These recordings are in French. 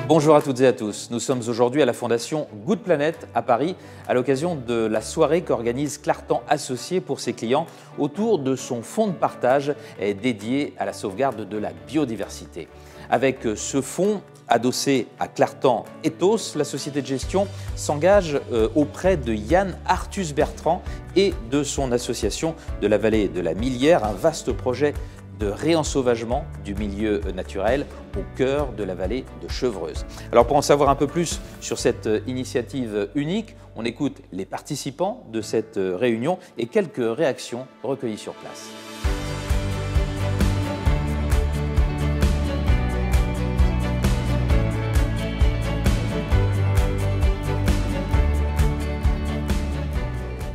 Bonjour à toutes et à tous. Nous sommes aujourd'hui à la Fondation Good Planet à Paris à l'occasion de la soirée qu'organise Clartan Associés pour ses clients autour de son fonds de partage dédié à la sauvegarde de la biodiversité. Avec ce fonds adossé à Clartan Ethos, la société de gestion s'engage auprès de Yann Arthus-Bertrand et de son association de la vallée de la Millière, un vaste projet de réensauvagement du milieu naturel au cœur de la vallée de Chevreuse. Alors pour en savoir un peu plus sur cette initiative unique, on écoute les participants de cette réunion et quelques réactions recueillies sur place.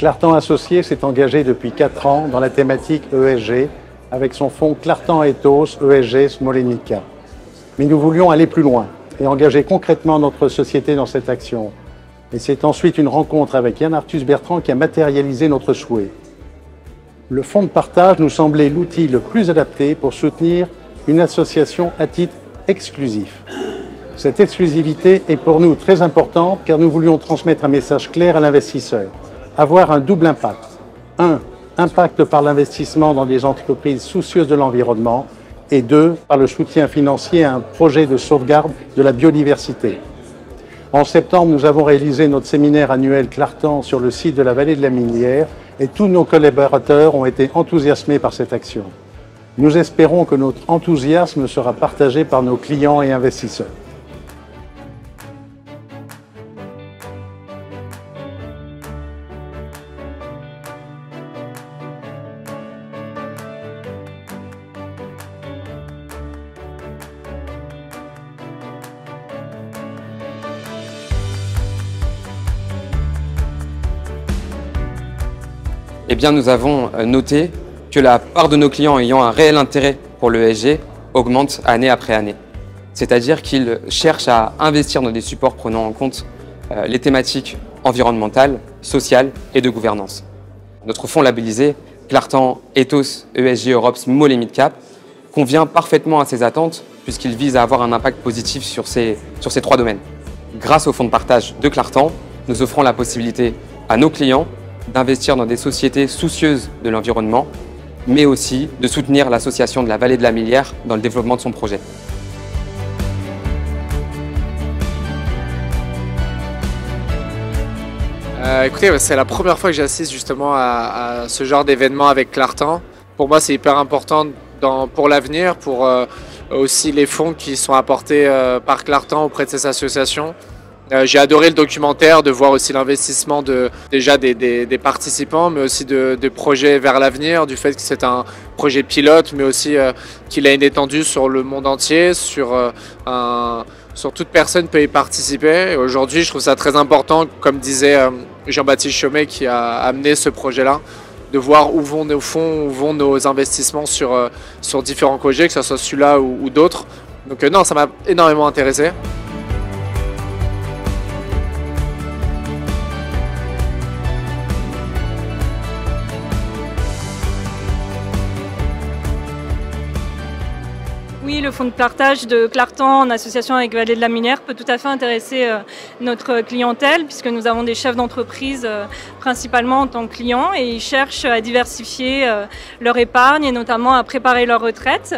Clartan Associés s'est engagé depuis 4 ans dans la thématique ESG avec son fonds Clartan Ethos ESG Smolenica. Mais nous voulions aller plus loin et engager concrètement notre société dans cette action. Et c'est ensuite une rencontre avec Yann Arthus-Bertrand qui a matérialisé notre souhait. Le fonds de partage nous semblait l'outil le plus adapté pour soutenir une association à titre exclusif. Cette exclusivité est pour nous très importante car nous voulions transmettre un message clair à l'investisseur. Avoir un double impact. Impact par l'investissement dans des entreprises soucieuses de l'environnement et 2, par le soutien financier à un projet de sauvegarde de la biodiversité. En septembre, nous avons réalisé notre séminaire annuel Clartan sur le site de la vallée de la Millière et tous nos collaborateurs ont été enthousiasmés par cette action. Nous espérons que notre enthousiasme sera partagé par nos clients et investisseurs. Eh bien, nous avons noté que la part de nos clients ayant un réel intérêt pour l'ESG augmente année après année. C'est-à-dire qu'ils cherchent à investir dans des supports prenant en compte les thématiques environnementales, sociales et de gouvernance. Notre fonds labellisé Clartan Ethos ESG Europe Small et Mid Cap convient parfaitement à ces attentes puisqu'il vise à avoir un impact positif sur ces 3 domaines. Grâce au fonds de partage de Clartan, nous offrons la possibilité à nos clients d'investir dans des sociétés soucieuses de l'environnement, mais aussi de soutenir l'association de la vallée de la Millière dans le développement de son projet. Écoutez, c'est la première fois que j'assiste justement à ce genre d'événement avec Clartan. Pour moi, c'est hyper important pour l'avenir, pour aussi les fonds qui sont apportés par Clartan auprès de ces associations. J'ai adoré le documentaire, de voir aussi l'investissement déjà des participants, mais aussi de projets vers l'avenir, du fait que c'est un projet pilote, mais aussi qu'il a une étendue sur le monde entier, sur toute personne peut y participer. Aujourd'hui, je trouve ça très important, comme disait Jean-Baptiste Chaumet qui a amené ce projet-là, de voir où vont nos fonds, où vont nos investissements sur différents projets, que ce soit celui-là ou d'autres. Donc non, ça m'a énormément intéressé. Oui, le fonds de partage de Clartan en association avec Vallée de la Millière peut tout à fait intéresser notre clientèle puisque nous avons des chefs d'entreprise principalement en tant que clients et ils cherchent à diversifier leur épargne et notamment à préparer leur retraite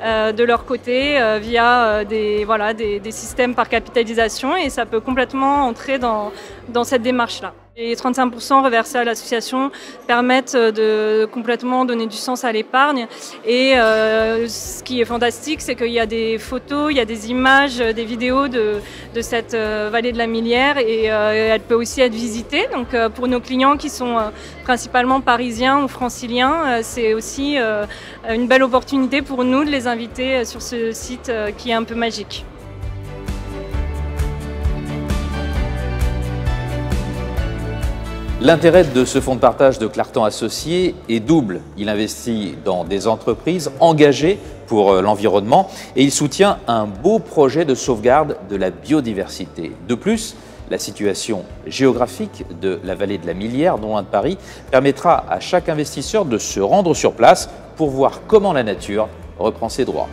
de leur côté via des systèmes par capitalisation et ça peut complètement entrer dans cette démarche-là. Les 35% reversés à l'association permettent de complètement donner du sens à l'épargne et ce qui est fantastique, c'est qu'il y a des photos, il y a des images, des vidéos de cette vallée de la Millière et elle peut aussi être visitée. Donc pour nos clients qui sont principalement parisiens ou franciliens, c'est aussi une belle opportunité pour nous de les inviter sur ce site qui est un peu magique. L'intérêt de ce fonds de partage de Clartan Associés est double. Il investit dans des entreprises engagées pour l'environnement et il soutient un beau projet de sauvegarde de la biodiversité. De plus, la situation géographique de la vallée de la Millière, non loin de Paris, permettra à chaque investisseur de se rendre sur place pour voir comment la nature reprend ses droits.